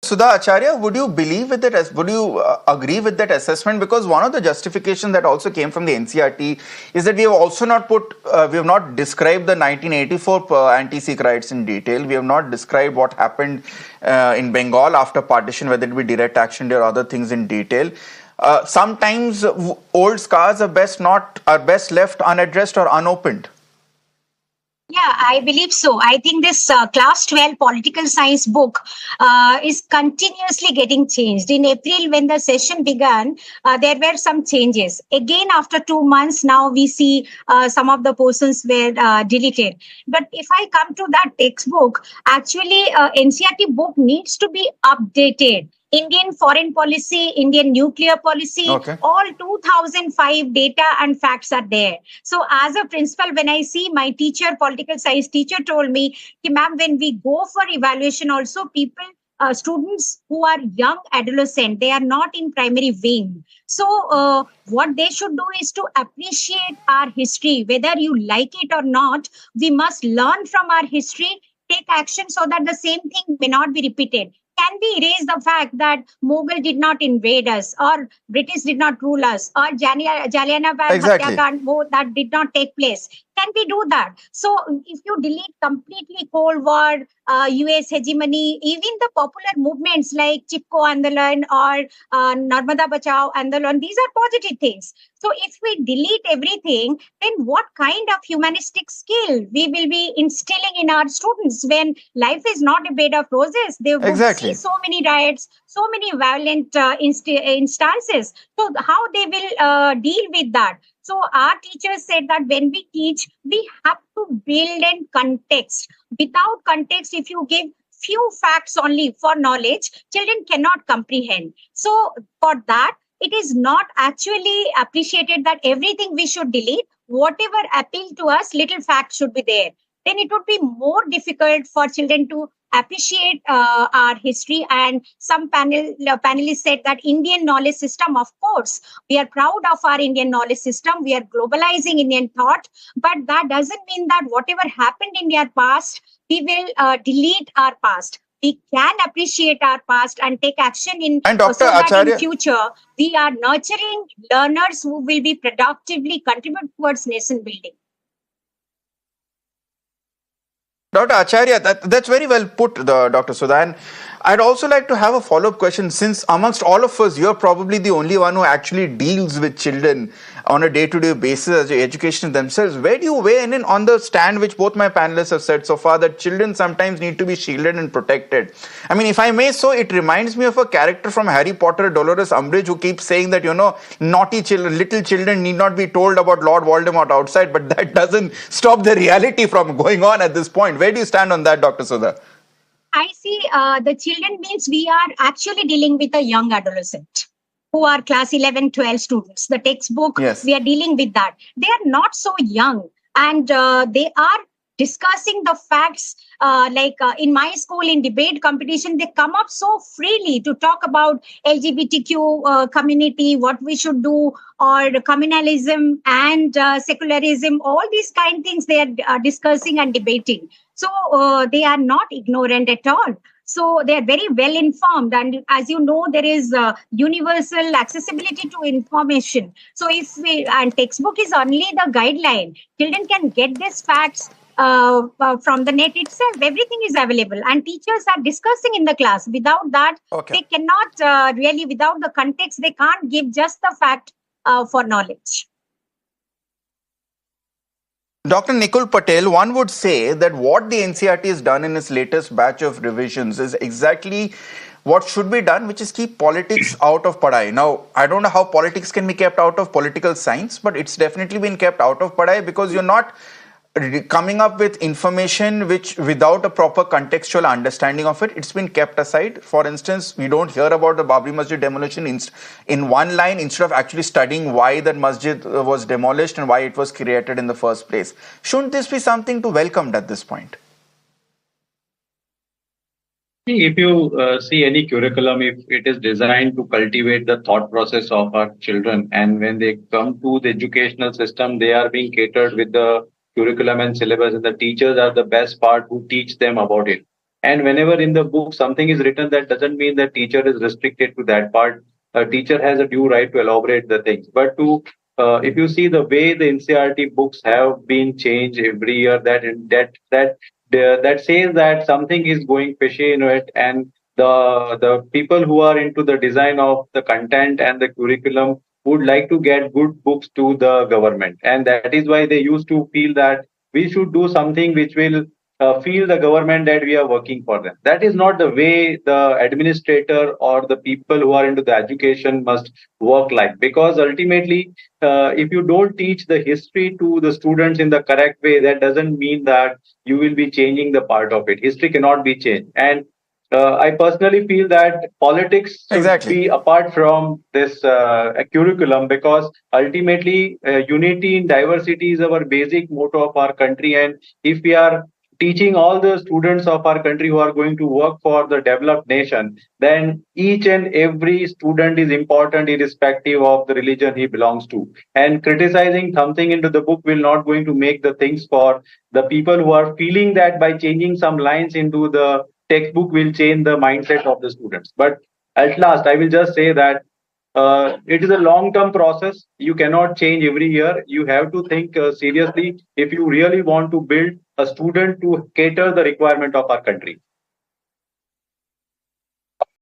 Sudha Acharya, would you believe with that? Would you agree with that assessment? Because one of the justifications that also came from the NCERT is that we have also we have not described the 1984 anti-Sikh riots in detail. We have not described what happened in Bengal after partition, whether it be direct action or other things in detail. Sometimes old scars are best left unaddressed or unopened. Yeah, I believe so. I think this class 12 political science book is continuously getting changed. In April, when the session began, there were some changes. Again, after 2 months, now we see some of the portions were deleted. But if I come to that textbook, actually, NCERT book needs to be updated. Indian foreign policy, Indian nuclear policy, all 2005 data and facts are there. So as a principal, when I see my teacher, political science teacher told me, ma'am, when we go for evaluation also, students who are young adolescent, they are not in primary wing. So what they should do is to appreciate our history, whether you like it or not. We must learn from our history, take action so that the same thing may not be repeated. Can we erase the fact that Mughal did not invade us, or British did not rule us, or Jallianwala Hatyakaand that did not take place? Can we do that? So if you delete completely Cold War, US hegemony, even the popular movements like Chipko Andolan or Narmada Bachao Andolan, these are positive things. So if we delete everything, then what kind of humanistic skill we will be instilling in our students when life is not a bed of roses? They would see so many riots, so many violent instances. So how they will deal with that? So our teachers said that when we teach, we have to build in context. Without context, if you give few facts only for knowledge, children cannot comprehend. So for that, it is not actually appreciated that everything we should delete. Whatever appeal to us, little facts should be there. Then it would be more difficult for children to appreciate our history. And some panelists said that Indian knowledge system, of course, we are proud of our Indian knowledge system. We are globalizing Indian thought, but that doesn't mean that whatever happened in our past, we will delete our past. We can appreciate our past and take action in so that in future we are nurturing learners who will be productively contribute towards nation building. Dr. Acharya, that's very well put, Dr. Sudha. And I'd also like to have a follow-up question, since amongst all of us, you're probably the only one who actually deals with children on a day-to-day basis as education themselves. Where do you weigh in on the stand which both my panelists have said so far, that children sometimes need to be shielded and protected? I mean, if I may so, it reminds me of a character from Harry Potter, Dolores Umbridge, who keeps saying that, naughty children, little children need not be told about Lord Voldemort outside, but that doesn't stop the reality from going on at this point. Where do you stand on that, Dr. Sudha? I see the children means we are actually dealing with a young adolescent who are class 11, 12 students. The textbook, we are dealing with that. They are not so young, and they are discussing the facts. In my school, in debate competition, they come up so freely to talk about LGBTQ community, what we should do, or communalism and secularism, all these kind of things they are discussing and debating. So they are not ignorant at all. So they are very well informed. And as you know, there is universal accessibility to information. So and textbook is only the guideline. Children can get these facts from the net itself. Everything is available. And teachers are discussing in the class. Without that, they cannot really, without the context, they can't give just the fact for knowledge. Dr. Nikul Patel, one would say that what the NCERT has done in its latest batch of revisions is exactly what should be done, which is keep politics out of padai. Now, I don't know how politics can be kept out of political science, but it's definitely been kept out of padai because you're not coming up with information which without a proper contextual understanding of it, it's been kept aside. For instance, we don't hear about the Babri Masjid demolition in one line instead of actually studying why that masjid was demolished and why it was created in the first place. Shouldn't this be something to welcome at this point? If you see any curriculum, if it is designed to cultivate the thought process of our children, and when they come to the educational system, they are being catered with the curriculum and syllabus, and the teachers are the best part who teach them about it. And whenever in the book something is written, that doesn't mean that teacher is restricted to that part. A teacher has a due right to elaborate the things. But to if you see the way the NCERT books have been changed every year, that says that something is going fishy in it, and the people who are into the design of the content and the curriculum would like to get good books to the government, and that is why they used to feel that we should do something which will feel the government that we are working for them. That is not the way the administrator or the people who are into the education must work like. Because ultimately, if you don't teach the history to the students in the correct way, that doesn't mean that you will be changing the part of it. History cannot be changed. And I personally feel that politics should Exactly. be apart from this curriculum, because ultimately unity in diversity is our basic motto of our country. And if we are teaching all the students of our country who are going to work for the developed nation, then each and every student is important irrespective of the religion he belongs to. And criticizing something into the book will not going to make the things for the people who are feeling that by changing some lines into the textbook will change the mindset of the students. But at last, I will just say that it is a long term process. You cannot change every year. You have to think seriously if you really want to build a student to cater the requirement of our country.